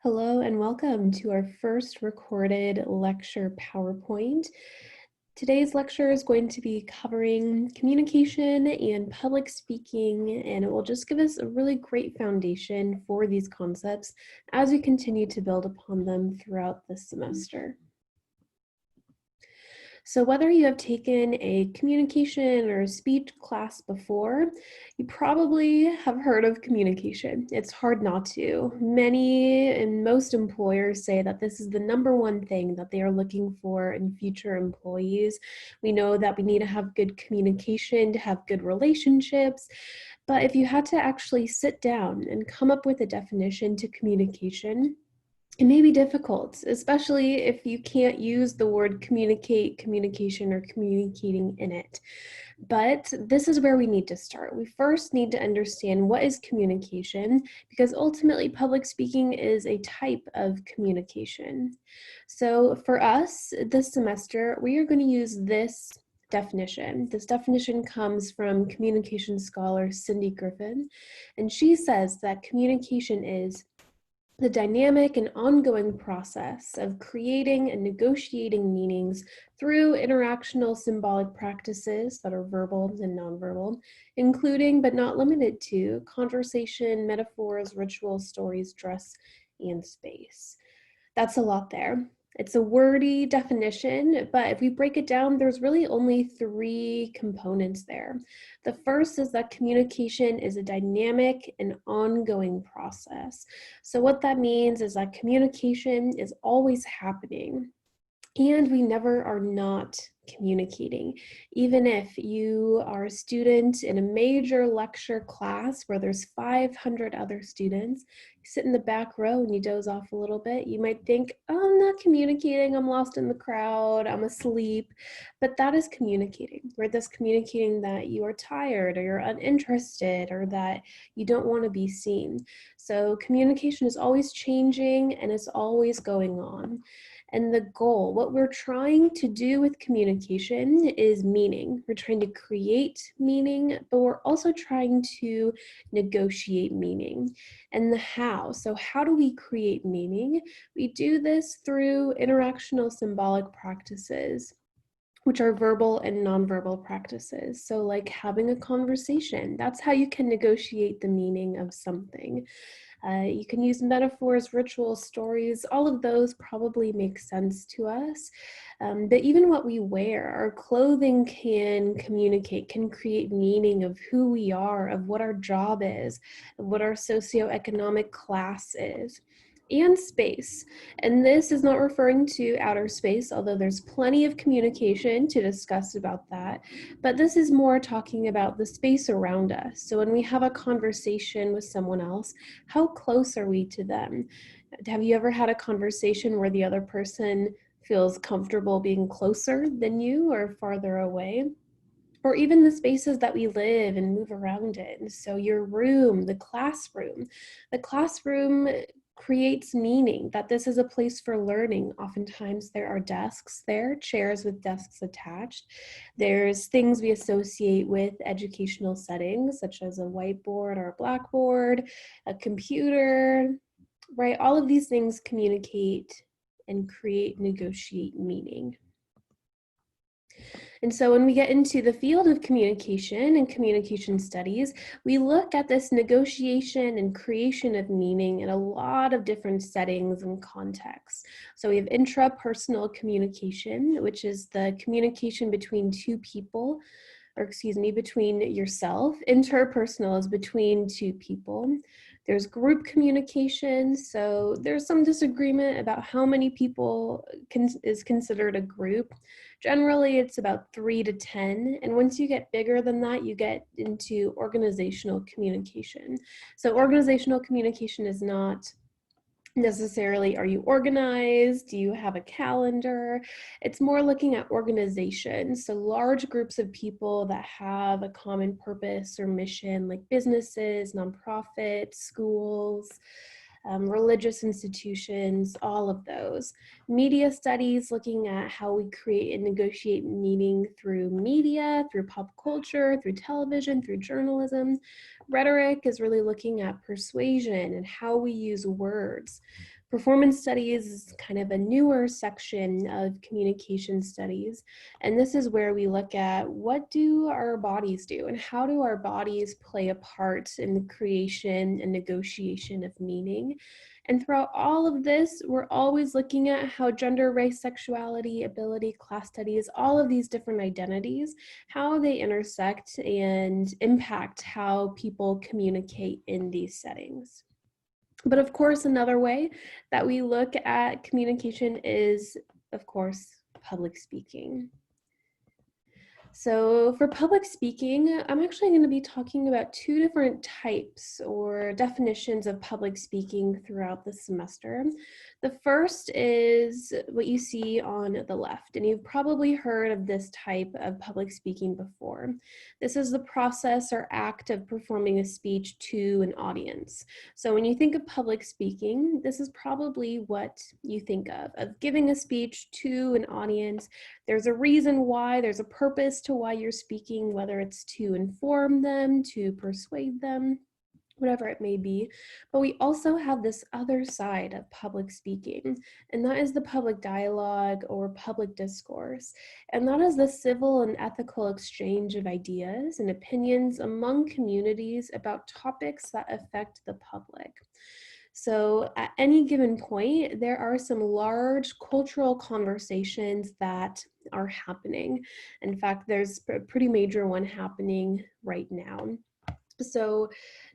Hello and welcome to our first recorded lecture PowerPoint. Today's lecture is going to be covering communication and public speaking, and it will just give us a really great foundation for these concepts as we continue to build upon them throughout this semester. So whether you have taken a communication or a speech class before, you probably have heard of communication. It's hard not to. Many and most employers say that this is the number one thing that they are looking for in future employees. We know that we need to have good communication to have good relationships, but if you had to actually sit down and come up with a definition to communication, it may be difficult, especially if you can't use the word communicate, communication, or communicating in it. But this is where we need to start. We first need to understand what is communication, because ultimately public speaking is a type of communication. So for us this semester, we are going to use this definition. This definition comes from communication scholar Cindy Griffin, and she says that communication is the dynamic and ongoing process of creating and negotiating meanings through interactional symbolic practices that are verbal and nonverbal, including but not limited to conversation, metaphors, rituals, stories, dress, and space. That's a lot there. It's a wordy definition, but if we break it down, there's really only three components there. The first is that communication is a dynamic and ongoing process. So what that means is that communication is always happening, and we never are not communicating. Even if you are a student in a major lecture class where there's 500 other students, you sit in the back row and you doze off a little bit, you might think, oh, I'm not communicating, I'm lost in the crowd, I'm asleep. But that is communicating, right? That's communicating that you are tired or you're uninterested or that you don't want to be seen. So communication is always changing and it's always going on. And the goal, what we're trying to do with communication is meaning. We're trying to create meaning, but we're also trying to negotiate meaning. And the how. So how do we create meaning? We do this through interactional symbolic practices, which are verbal and nonverbal practices. So like having a conversation, that's how you can negotiate the meaning of something. You can use metaphors, rituals, stories, all of those probably make sense to us. But even what we wear, our clothing can communicate, can create meaning of who we are, of what our job is, of what our socioeconomic class is. And space. And this is not referring to outer space, although there's plenty of communication to discuss about that. But this is more talking about the space around us. So when we have a conversation with someone else, how close are we to them? Have you ever had a conversation where the other person feels comfortable being closer than you or farther away? Or even the spaces that we live and move around in. So your room, the classroom creates meaning that this is a place for learning. Oftentimes there are desks there, chairs with desks attached. There's things we associate with educational settings, such as a whiteboard or a blackboard, a computer, right? All of these things communicate and create, negotiate meaning. And so when we get into the field of communication and communication studies, we look at this negotiation and creation of meaning in a lot of different settings and contexts. So we have intrapersonal communication, which is the communication between two people, between yourself. Interpersonal is between two people. There's group communication, so there's some disagreement about how many people is considered a group. Generally, it's about 3 to 10, and once you get bigger than that, you get into organizational communication. So organizational communication is not necessarily, are you organized? Do you have a calendar? It's more looking at organization. So large groups of people that have a common purpose or mission, like businesses, nonprofits, schools, religious institutions, all of those. Media studies, looking at how we create and negotiate meaning through media, through pop culture, through television, through journalism. Rhetoric is really looking at persuasion and how we use words. Performance studies is kind of a newer section of communication studies, and this is where we look at what do our bodies do and how do our bodies play a part in the creation and negotiation of meaning. And throughout all of this, we're always looking at how gender, race, sexuality, ability, class studies, all of these different identities, how they intersect and impact how people communicate in these settings. But of course, another way that we look at communication is, of course, public speaking. So for public speaking, I'm actually going to be talking about two different types or definitions of public speaking throughout the semester. The first is what you see on the left, and you've probably heard of this type of public speaking before. This is the process or act of performing a speech to an audience. So when you think of public speaking, this is probably what you think of giving a speech to an audience. There's a reason why, there's a purpose to why you're speaking, whether it's to inform them, to persuade them, whatever it may be. But we also have this other side of public speaking, and that is the public dialogue or public discourse. And that is the civil and ethical exchange of ideas and opinions among communities about topics that affect the public. So at any given point, there are some large cultural conversations that are happening. In fact, there's a pretty major one happening right now. So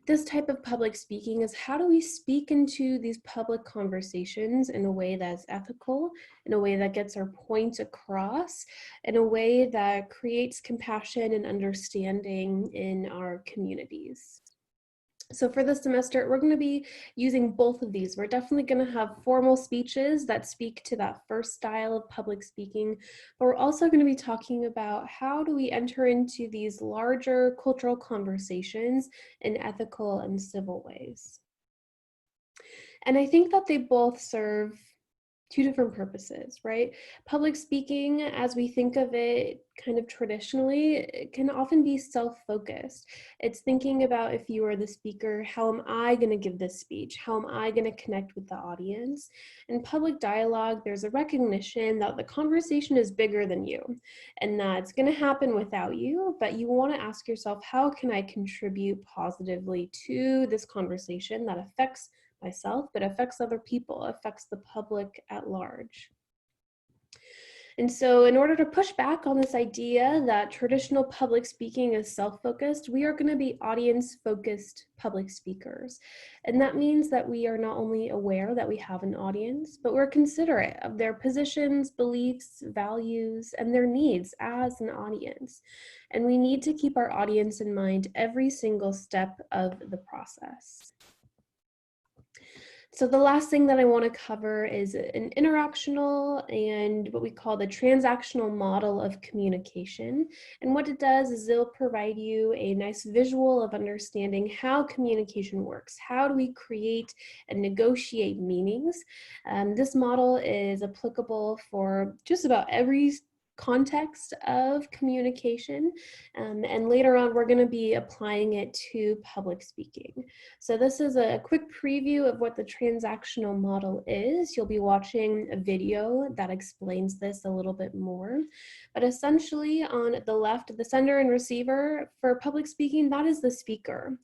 this type of public speaking is how do we speak into these public conversations in a way that's ethical, in a way that gets our point across, in a way that creates compassion and understanding in our communities. So for this semester, we're going to be using both of these. We're definitely going to have formal speeches that speak to that first style of public speaking, but we're also going to be talking about how do we enter into these larger cultural conversations in ethical and civil ways. And I think that they both serve two different purposes, right? Public speaking, as we think of it kind of traditionally, it can often be self-focused. It's thinking about, if you are the speaker, how am I going to give this speech? How am I going to connect with the audience? In public dialogue, there's a recognition that the conversation is bigger than you and that it's going to happen without you, but you want to ask yourself, how can I contribute positively to this conversation that affects myself, but affects other people, affects the public at large. And so in order to push back on this idea that traditional public speaking is self-focused, we are going to be audience-focused public speakers. And that means that we are not only aware that we have an audience, but we're considerate of their positions, beliefs, values, and their needs as an audience. And we need to keep our audience in mind every single step of the process. So the last thing that I want to cover is an interactional and what we call the transactional model of communication. And what it does is it'll provide you a nice visual of understanding how communication works. How do we create and negotiate meanings? This model is applicable for just about every context of communication, and later on we're going to be applying it to public speaking. So this is a quick preview of what the transactional model is. You'll be watching a video that explains this a little bit more, but essentially on the left, the sender and receiver for public speaking, that is the speaker.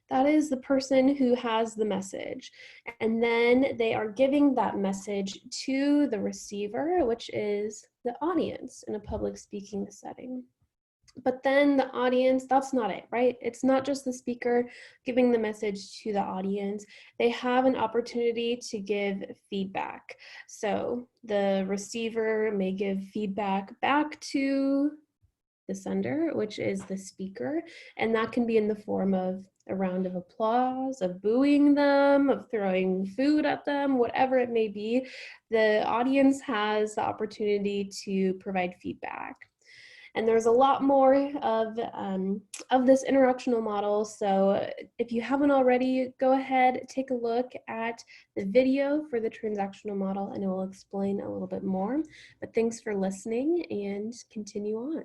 That is the person who has the message. And then they are giving that message to the receiver, which is the audience in a public speaking setting. But then the audience, that's not it, right? It's not just the speaker giving the message to the audience. They have an opportunity to give feedback. So the receiver may give feedback back to the sender, which is the speaker, and that can be in the form of a round of applause, of booing them, of throwing food at them, whatever it may be. The audience has the opportunity to provide feedback. And there's a lot more of this interactional model. So if you haven't already, go ahead, take a look at the video for the transactional model and it will explain a little bit more. But thanks for listening and continue on.